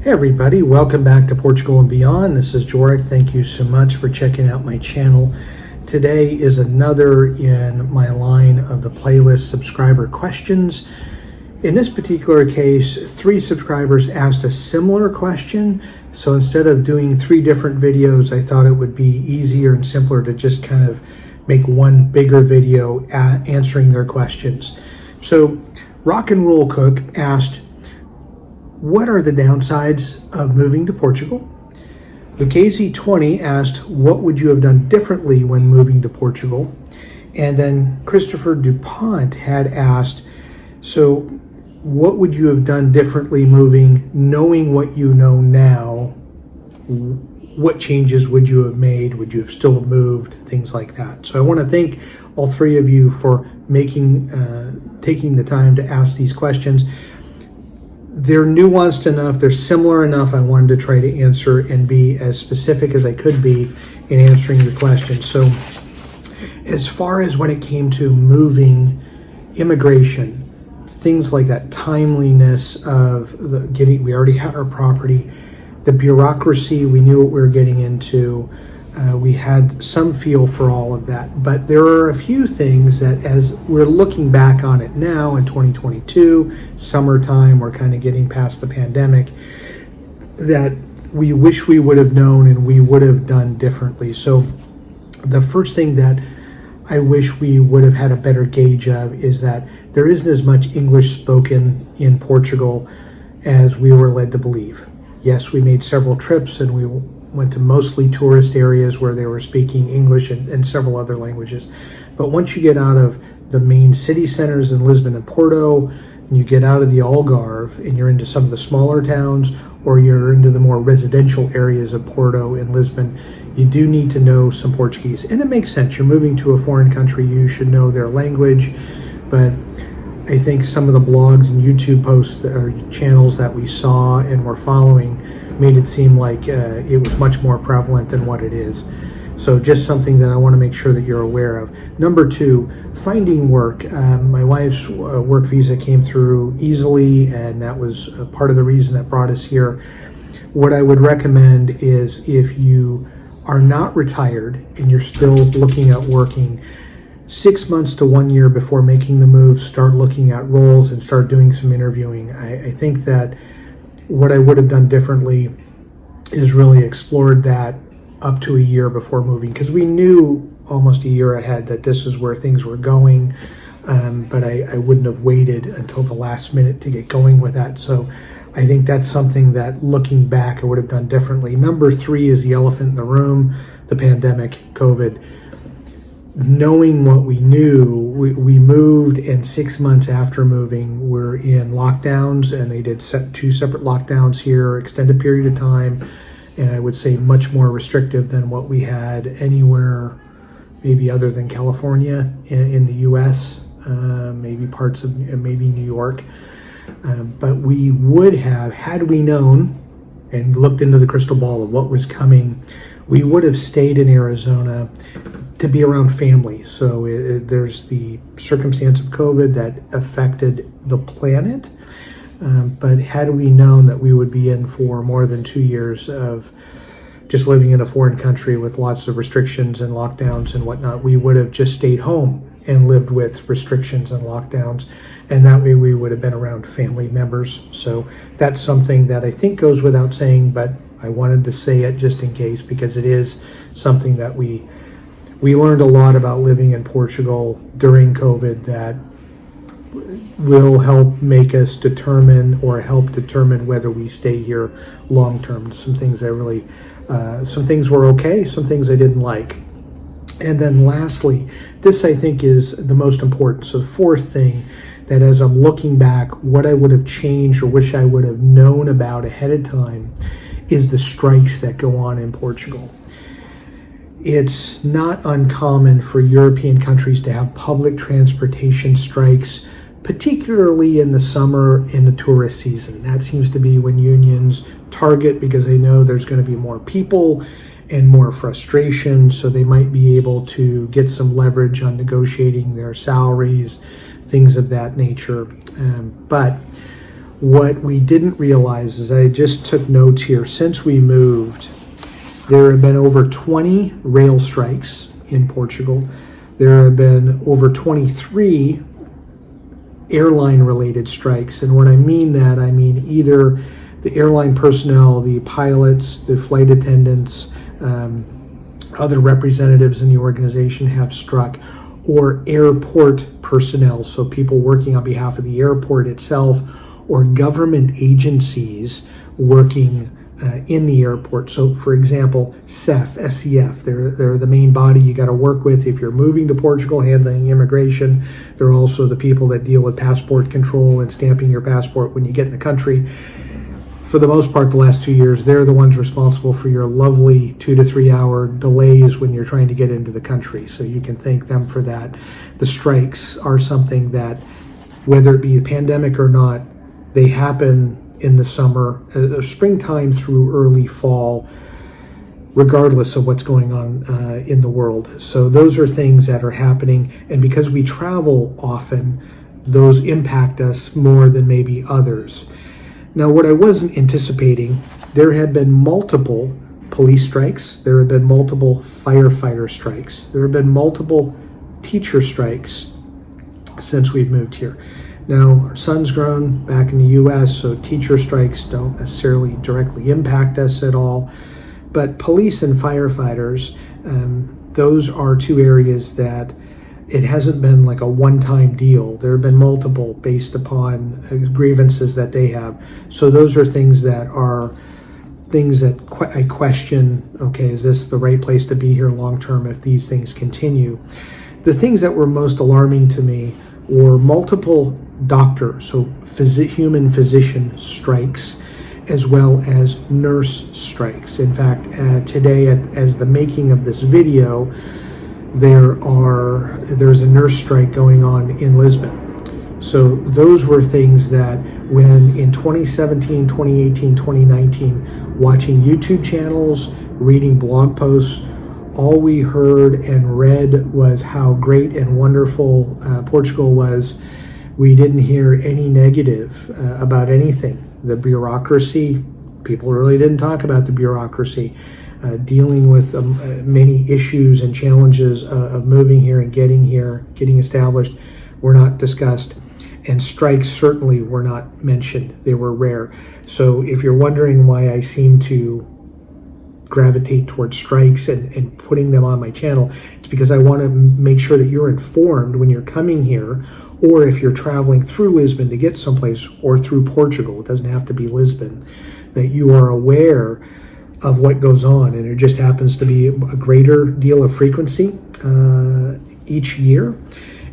Hey everybody, welcome back to Portugal and Beyond. This is Joric. Thank you so much for checking out my channel. Today is another in my line of the playlist subscriber questions. In this particular case, 3 subscribers asked a similar question. So instead of doing 3 different videos, I thought it would be easier and simpler to just kind of make one bigger video answering their questions. So Rock and Roll Cook asked, what are the downsides of moving to Portugal? Lucchese20 asked, what would you have done differently when moving to Portugal? And then Christopher DuPont had asked, so what would you have done differently moving, knowing what you know now? What changes would you have made? Would you have still moved? Things like that. So I want to thank all 3 of you for taking the time to ask these questions. They're nuanced enough, they're similar enough, I wanted to try to answer and be as specific as I could be in answering your questions. So as far as when it came to moving, immigration, things like that, timeliness of we already had our property, the bureaucracy, we knew what we were getting into. We had some feel for all of that, but there are a few things that as we're looking back on it now in 2022, summertime, we're kind of getting past the pandemic, that we wish we would have known and we would have done differently. So the first thing that I wish we would have had a better gauge of is that there isn't as much English spoken in Portugal as we were led to believe. Yes, we made several trips and we went to mostly tourist areas where they were speaking English and several other languages. But once you get out of the main city centers in Lisbon and Porto, and you get out of the Algarve and you're into some of the smaller towns, or you're into the more residential areas of Porto and Lisbon, you do need to know some Portuguese. And it makes sense. You're moving to a foreign country, you should know their language. But I think some of the blogs and YouTube posts or channels that we saw and were following made it seem like it was much more prevalent than what it is. So just something that I want to make sure that you're aware of. Number 2, finding work. My wife's work visa came through easily, and that was part of the reason that brought us here. What I would recommend is if you are not retired and you're still looking at working, 6 months to 1 year before making the move, start looking at roles and start doing some interviewing. I think that what I would have done differently is really explored that up to a year before moving, because we knew almost a year ahead that this is where things were going, but I wouldn't have waited until the last minute to get going with that. So I think that's something that, looking back, I would have done differently. Number 3 is the elephant in the room, the pandemic, COVID. Knowing what we knew, we moved, and 6 months after moving, we're in lockdowns, and they did 2 separate lockdowns here, extended period of time, and I would say much more restrictive than what we had anywhere, maybe other than California in the U.S., maybe parts of maybe New York. But we would have, had we known and looked into the crystal ball of what was coming, we would have stayed in Arizona to be around family. So there's the circumstance of COVID that affected the planet. But had we known that we would be in for more than 2 years of just living in a foreign country with lots of restrictions and lockdowns and whatnot, we would have just stayed home and lived with restrictions and lockdowns. And that way we would have been around family members. So that's something that I think goes without saying, but I wanted to say it just in case, because it is something that we learned a lot about living in Portugal during COVID that will help make us determine whether we stay here long term. Some things some things were okay, some things I didn't like. And then lastly, this I think is the most important. So the 4th thing, that as I'm looking back, what I would have changed or wish I would have known about ahead of time is the strikes that go on in Portugal. It's not uncommon for European countries to have public transportation strikes, particularly in the summer in the tourist season. That seems to be when unions target, because they know there's going to be more people and more frustration, so they might be able to get some leverage on negotiating their salaries, things of that nature. But What we didn't realize is I just took notes here. Since we moved, there have been over 20 rail strikes in Portugal. There have been over 23 airline-related strikes. And when I mean that, I mean either the airline personnel, the pilots, the flight attendants, other representatives in the organization have struck, or airport personnel, so people working on behalf of the airport itself, or government agencies working in the airport. So for example, SEF, they're the main body you got to work with if you're moving to Portugal, handling immigration. They're also the people that deal with passport control and stamping your passport when you get in the country. For the most part, the last 2 years, they're the ones responsible for your lovely 2 to 3 hour delays when you're trying to get into the country. So you can thank them for that. The strikes are something that, whether it be the pandemic or not, they happen in the summer, springtime through early fall, regardless of what's going on in the world. So those are things that are happening. And because we travel often, those impact us more than maybe others. Now, what I wasn't anticipating, there have been multiple police strikes. There have been multiple firefighter strikes. There have been multiple teacher strikes since we've moved here. Now, our son's grown back in the U.S., so teacher strikes don't necessarily directly impact us at all. But police and firefighters, those are two areas that it hasn't been like a one-time deal. There have been multiple based upon grievances that they have. So those are things that I question, okay, is this the right place to be here long-term if these things continue? The things that were most alarming to me were multiple doctors, so human physician strikes, as well as nurse strikes. In fact, today, as the making of this video, there's a nurse strike going on in Lisbon. So those were things that when in 2017, 2018, 2019, watching YouTube channels, reading blog posts, all we heard and read was how great and wonderful Portugal was. We didn't hear any negative about anything. The bureaucracy, people really didn't talk about the bureaucracy. Dealing with many issues and challenges of moving here and getting established were not discussed. And strikes certainly were not mentioned. They were rare. So if you're wondering why I seem to gravitate towards strikes and putting them on my channel, it's because I want to make sure that you're informed when you're coming here, or if you're traveling through Lisbon to get someplace, or through Portugal, it doesn't have to be Lisbon, that you are aware of what goes on. And it just happens to be a greater deal of frequency each year.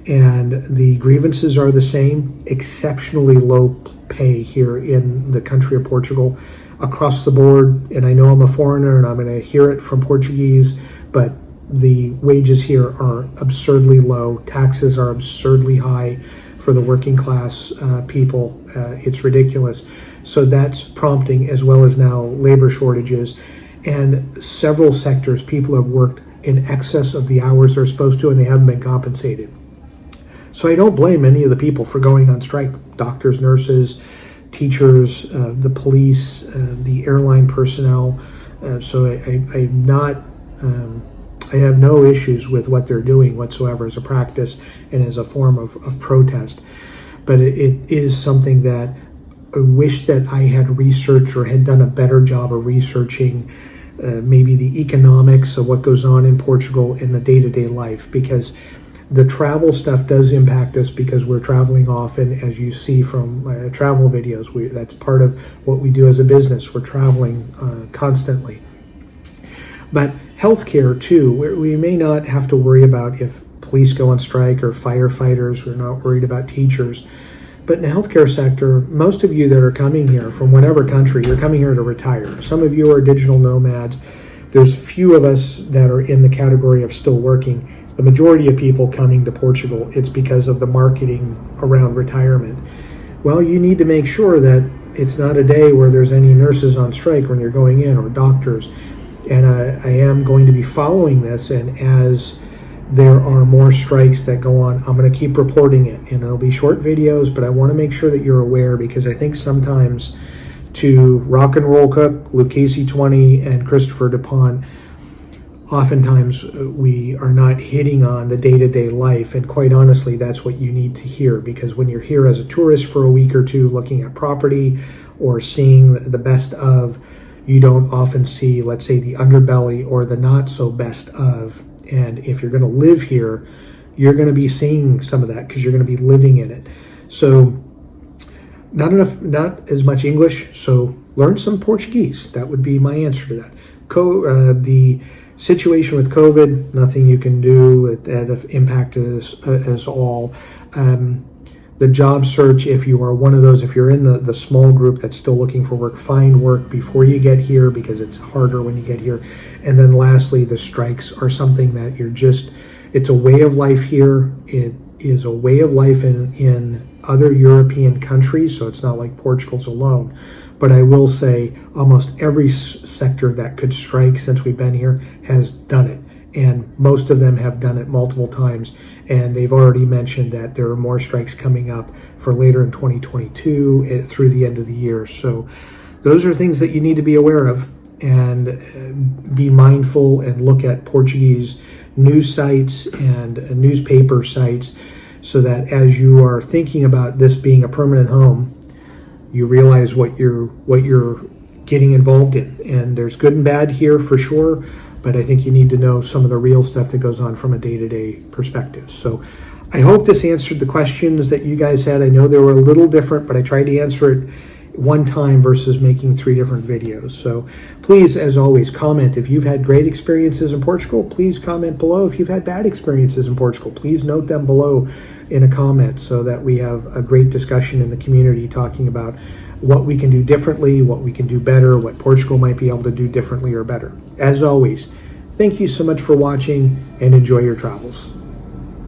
And the grievances are the same, exceptionally low pay here in the country of Portugal across the board. And I know I'm a foreigner and I'm going to hear it from Portuguese, but the wages here are absurdly low. Taxes are absurdly high for the working class people. It's ridiculous. So that's prompting, as well as now labor shortages. And several sectors, people have worked in excess of the hours they're supposed to, and they haven't been compensated. So I don't blame any of the people for going on strike. Doctors, nurses, teachers, the police, the airline personnel. So I have no issues with what they're doing whatsoever as a practice and as a form of protest. But it is something that I wish that I had researched or had done a better job of researching maybe the economics of what goes on in Portugal in the day-to-day life, because the travel stuff does impact us because we're traveling often, as you see from my travel videos. That's part of what we do as a business. We're traveling constantly. But healthcare too, we may not have to worry about if police go on strike or firefighters. We're not worried about teachers. But in the healthcare sector, most of you that are coming here from whatever country, you're coming here to retire. Some of you are digital nomads. There's a few of us that are in the category of still working. The majority of people coming to Portugal, it's because of the marketing around retirement. Well, you need to make sure that it's not a day where there's any nurses on strike when you're going in, or doctors. And I am going to be following this, and as there are more strikes that go on. I'm going to keep reporting it, and it'll be short videos, but I want to make sure that you're aware, because I think sometimes to Rock and Roll Cook, Lucchese 20, and Christopher DuPont, oftentimes we are not hitting on the day-to-day life, and quite honestly, that's what you need to hear, because when you're here as a tourist for a week or two looking at property or seeing the best of, you don't often see, let's say, the underbelly or the not so best of. And if you're going to live here, you're going to be seeing some of that because you're going to be living in it. So not as much English, so learn some Portuguese. That would be my answer to that. The situation with COVID, nothing you can do. That impacted us all. The job search, if you are one of those, if you're in the small group that's still looking for work, find work before you get here, because it's harder when you get here. And then lastly, the strikes are something that it's a way of life here. It is a way of life in other European countries, so it's not like Portugal's alone. But I will say almost every sector that could strike since we've been here has done it. And most of them have done it multiple times. And they've already mentioned that there are more strikes coming up for later in 2022 through the end of the year. So those are things that you need to be aware of, and be mindful and look at Portuguese news sites and newspaper sites, so that as you are thinking about this being a permanent home, you realize what you're getting involved in. And there's good and bad here for sure, but I think you need to know some of the real stuff that goes on from a day-to-day perspective. So I hope this answered the questions that you guys had. I know they were a little different, but I tried to answer it one time versus making 3 different videos. So please, as always, comment. If you've had great experiences in Portugal, please comment below. If you've had bad experiences in Portugal, please note them below in a comment, so that we have a great discussion in the community talking about what we can do differently, what we can do better, what Portugal might be able to do differently or better. As always, thank you so much for watching, and enjoy your travels.